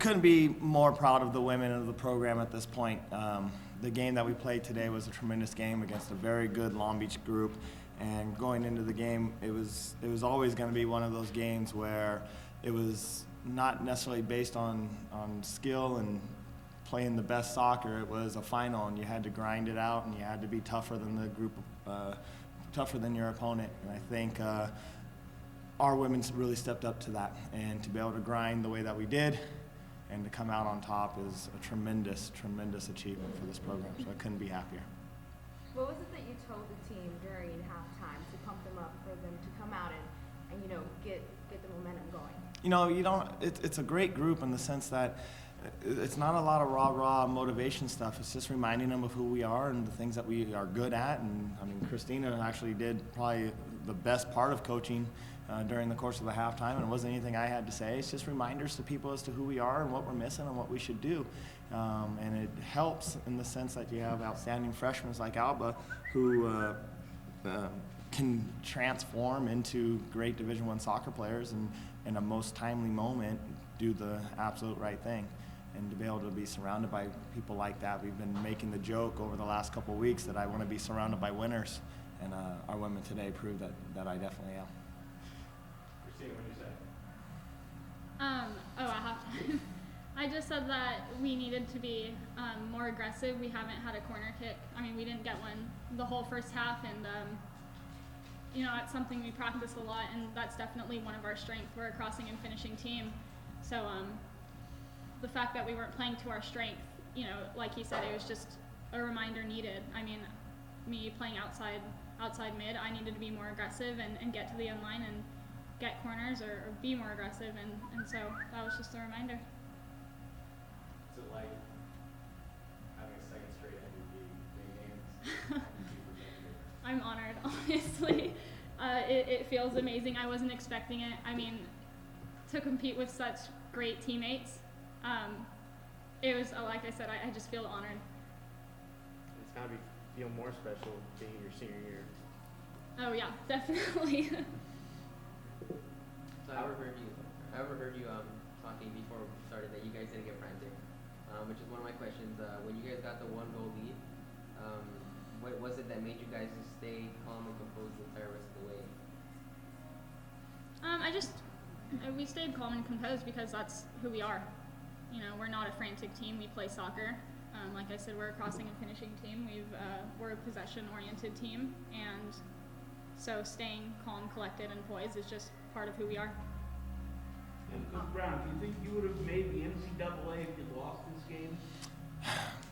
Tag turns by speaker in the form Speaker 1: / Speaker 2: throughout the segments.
Speaker 1: couldn't be more proud of the women of the program at this point. The game that we played today was a tremendous game against a very good Long Beach group. And going into the game, it was always going to be one of those games where it was not necessarily based on skill and playing the best soccer. It was a final, and you had to grind it out, and you had to be tougher than the group, tougher than your opponent. And I think our women's really stepped up to that, and to be able to grind the way that we did and to come out on top is a tremendous, tremendous achievement for this program. So I couldn't be happier.
Speaker 2: What was it that you told the team during halftime to pump them up, for them to come out and get the momentum going?
Speaker 1: It's a great group in the sense that it's not a lot of rah-rah motivation stuff. It's just reminding them of who we are and the things that we are good at. And I mean, Christina actually did probably the best part of coaching during the course of the halftime, and it wasn't anything I had to say. It's just reminders to people as to who we are and what we're missing and what we should do. And it helps in the sense that you have outstanding freshmen like Alba who can transform into great Division I soccer players and in a most timely moment do the absolute right thing. And to be able to be surrounded by people like that, we've been making the joke over the last couple of weeks that I want to be surrounded by winners, and our women today proved that I definitely am.
Speaker 3: Christina, what did you say?
Speaker 4: At halftime. I just said that we needed to be more aggressive. We haven't had a corner kick. I mean, we didn't get one the whole first half, and it's something we practice a lot, and that's definitely one of our strengths. We're a crossing and finishing team. So the fact that we weren't playing to our strength, like he said, it was just a reminder needed. I mean, me playing outside mid, I needed to be more aggressive and get to the end line and get corners or be more aggressive, and so that was just a reminder.
Speaker 3: Is it like having a second straight MVP names?
Speaker 4: I'm honored, honestly. It feels amazing. I wasn't expecting it. I mean, to compete with such great teammates, it was, like I said, I just feel honored.
Speaker 5: It's got to feel more special being your senior year.
Speaker 4: Oh yeah, definitely.
Speaker 6: So I overheard you talking before we started that you guys didn't get frantic, which is one of my questions. When you guys got the 1-goal lead, what was it that made you guys just stay calm and composed the entire rest of the way?
Speaker 4: We stayed calm and composed because that's who we are. We're not a frantic team. We play soccer. Like I said, we're a crossing and finishing team. We're a possession-oriented team, and so staying calm, collected, and poised is just part of who we are.
Speaker 7: And Coach Brown, do you think you would have made the NCAA if you lost this game?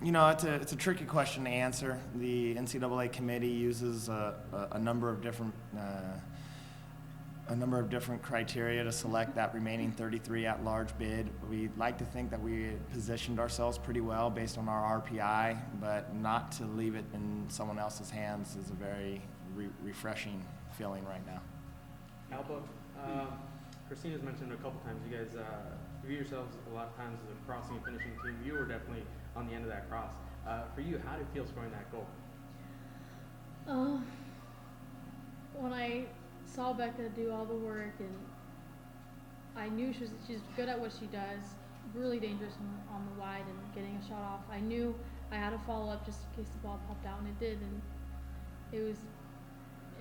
Speaker 1: It's a tricky question to answer. The NCAA committee uses a number of different criteria to select that remaining 33 at-large bid. We'd like to think that we positioned ourselves pretty well based on our RPI, but not to leave it in someone else's hands is a very refreshing feeling right now.
Speaker 5: Alba, Christina's mentioned a couple times you guys view yourselves a lot of times as a crossing and finishing team. You were definitely on the end of that cross. For you, how did it feel scoring that goal?
Speaker 8: When I saw Becca do all the work, and I knew she's good at what she does, really dangerous on the wide and getting a shot off. I knew I had to follow up just in case the ball popped out, and it did, and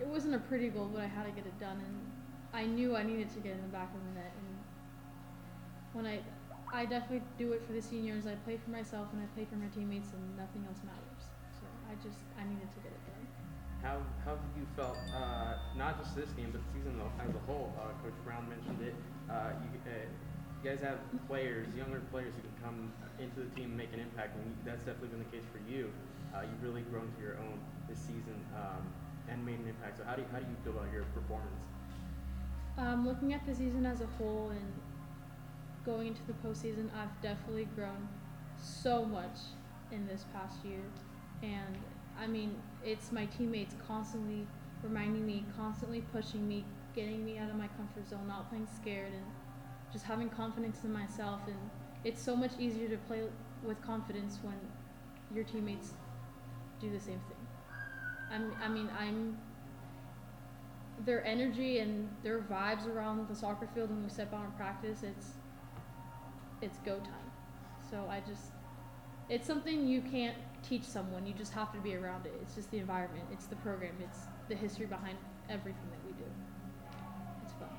Speaker 8: it wasn't a pretty goal, but I had to get it done, and I knew I needed to get in the back of the net. And when I definitely do it for the seniors. I play for myself and I play for my teammates, and nothing else matters. So I needed to get it done.
Speaker 5: How have you felt, not just this game, but the season as a whole? Coach Brown mentioned it. You guys have players, younger players who can come into the team and make an impact, and that's definitely been the case for you. You've really grown to your own this season and made an impact. So how do you feel about your performance?
Speaker 8: Looking at the season as a whole and going into the postseason, I've definitely grown so much in this past year. And I mean, it's my teammates constantly reminding me, constantly pushing me, getting me out of my comfort zone, not playing scared, and just having confidence in myself. And it's so much easier to play with confidence when your teammates do the same thing. I'm their energy and their vibes around the soccer field when we step out in practice, it's go time. So it's something you can't teach someone. You just have to be around it. It's just the environment. It's the program. It's the history behind everything that we do. It's fun.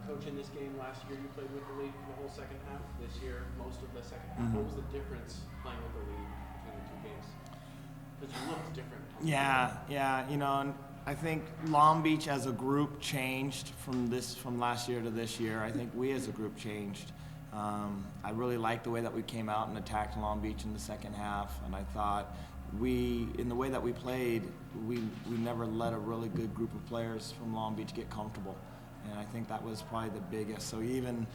Speaker 9: Coach, in this game last year, you played with the lead for the whole second half. This year, most of the second half. What was the difference playing with the lead between the two games? Because you looked different.
Speaker 1: Yeah. And I think Long Beach as a group changed from last year to this year. I think we as a group changed. I really liked the way that we came out and attacked Long Beach in the second half, and I thought in the way that we played, we never let a really good group of players from Long Beach get comfortable, and I think that was probably the biggest. So even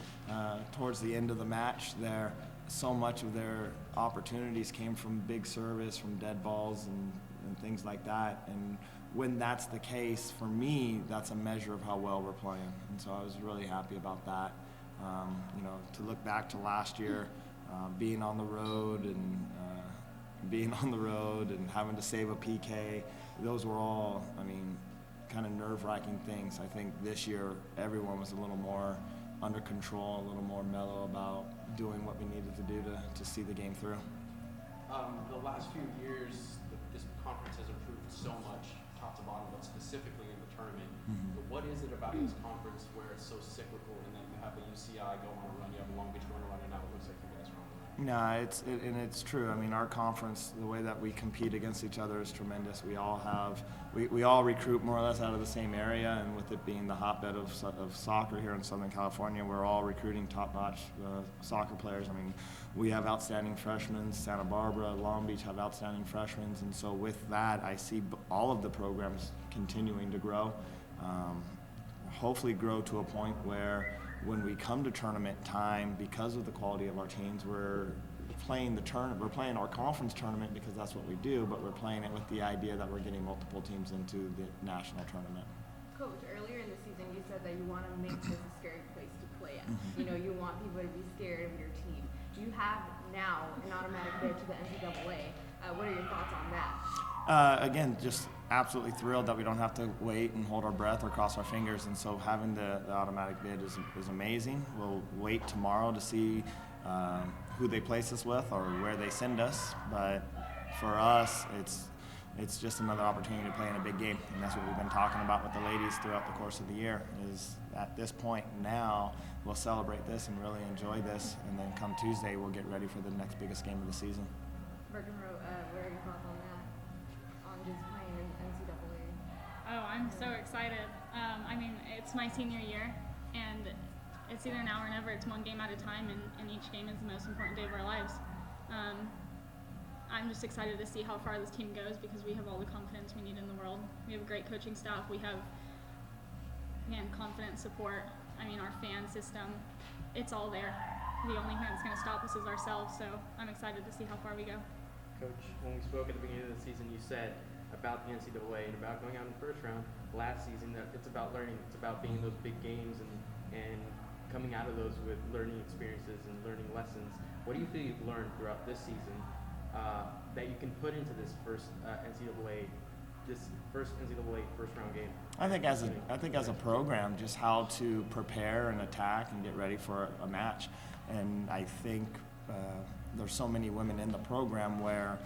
Speaker 1: towards the end of the match there, so much of their opportunities came from big service, from dead balls and things like that, and when that's the case, for me, that's a measure of how well we're playing, and so I was really happy about that. To look back to last year, being on the road and having to save a PK, those were all, kind of nerve-wracking things. I think this year everyone was a little more under control, a little more mellow about doing what we needed to do to see the game through.
Speaker 9: The last few years, this conference has improved so much, top to bottom, but specifically in the tournament. But what is it about this conference where it's so cyclical, and then you have the UCI go on a run, you have a Long Beach go on a run, and now it looks like you guys are on a run?
Speaker 1: No, it's true. Our conference, the way that we compete against each other is tremendous. We all recruit more or less out of the same area, and with it being the hotbed of soccer here in Southern California, we're all recruiting top-notch soccer players. We have outstanding freshmen. Santa Barbara, Long Beach have outstanding freshmen, and so with that, I see all of the programs continuing to grow. Hopefully grow to a point where when we come to tournament time, because of the quality of our teams, we're playing our conference tournament because that's what we do, but we're playing it with the idea that we're getting multiple teams into the national tournament.
Speaker 2: Coach, earlier in the season you said that you want to make this a scary place to play at. You want people to be scared of your team. Do you have now an automatic bid to the NCAA? What are your thoughts on that?
Speaker 1: Again, just absolutely thrilled that we don't have to wait and hold our breath or cross our fingers, and so having the automatic bid is amazing. We'll wait tomorrow to see who they place us with or where they send us, but for us, it's just another opportunity to play in a big game, and that's what we've been talking about with the ladies throughout the course of the year. Is at this point now, we'll celebrate this and really enjoy this, and then come Tuesday, we'll get ready for the next biggest game of the season.
Speaker 2: Burkenroad, what are your thoughts on that? On just playing in NCAA?
Speaker 4: Oh, I'm so excited. It's my senior year, and it's either now or never. It's one game at a time, and each game is the most important day of our lives. I'm just excited to see how far this team goes because we have all the confidence we need in the world. We have a great coaching staff. We have, confidence, support. Our fan system, it's all there. The only thing that's going to stop us is ourselves, so I'm excited to see how far we go.
Speaker 5: Coach, when we spoke at the beginning of the season, you said about the NCAA and about going out in the first round last season that it's about learning. It's about being in those big games and coming out of those with learning experiences and learning lessons. What do you feel you've learned throughout this season that you can put into this first NCAA first round game?
Speaker 1: I think as a program, just how to prepare and attack and get ready for a match, and I think there's so many women in the program where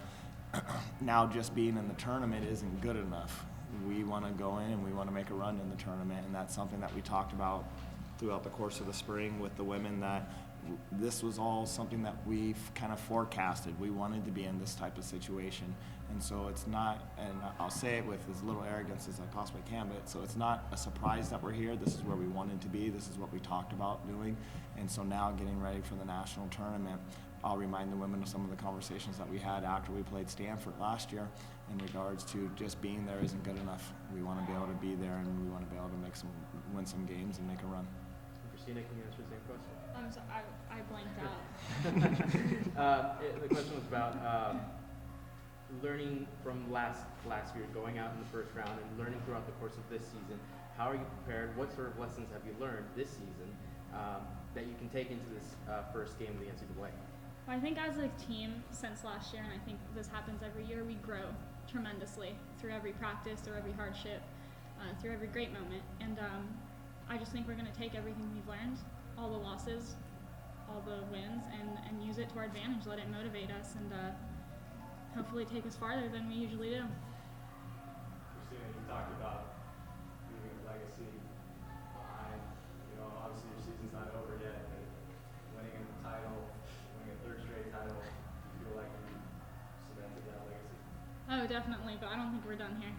Speaker 1: now just being in the tournament isn't good enough. We want to go in and we want to make a run in the tournament, and that's something that we talked about throughout the course of the spring with the women, that this was all something that we've kind of forecasted. We wanted to be in this type of situation, and so it's not, and I'll say it with as little arrogance as I possibly can, but so it's not a surprise that we're here. This is where we wanted to be. This is what we talked about doing, and so now getting ready for the national tournament, I'll remind the women of some of the conversations that we had after we played Stanford last year in regards to just being there isn't good enough. We want to be able to be there, and we want to be able to win some games and make a run.
Speaker 5: Christina, can you answer the same question?
Speaker 4: I'm sorry, I blanked out.
Speaker 5: The question was about learning from last year, going out in the first round, and learning throughout the course of this season. How are you prepared? What sort of lessons have you learned this season that you can take into this first game of the NCAA?
Speaker 4: I think as a team since last year, and I think this happens every year, we grow tremendously through every practice, through every hardship, through every great moment. And I just think we're going to take everything we've learned, all the losses, all the wins and use it to our advantage, let it motivate us, and hopefully take us farther than we usually do.
Speaker 3: Christina, you talked about leaving a legacy behind. You know, obviously your season's not over yet, but winning a title, winning a third straight title, you feel like you cemented that legacy?
Speaker 4: Oh, definitely, but I don't think we're done here.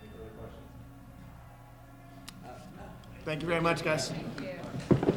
Speaker 3: Any further questions?
Speaker 1: Thank you very much, guys.
Speaker 2: Thank you.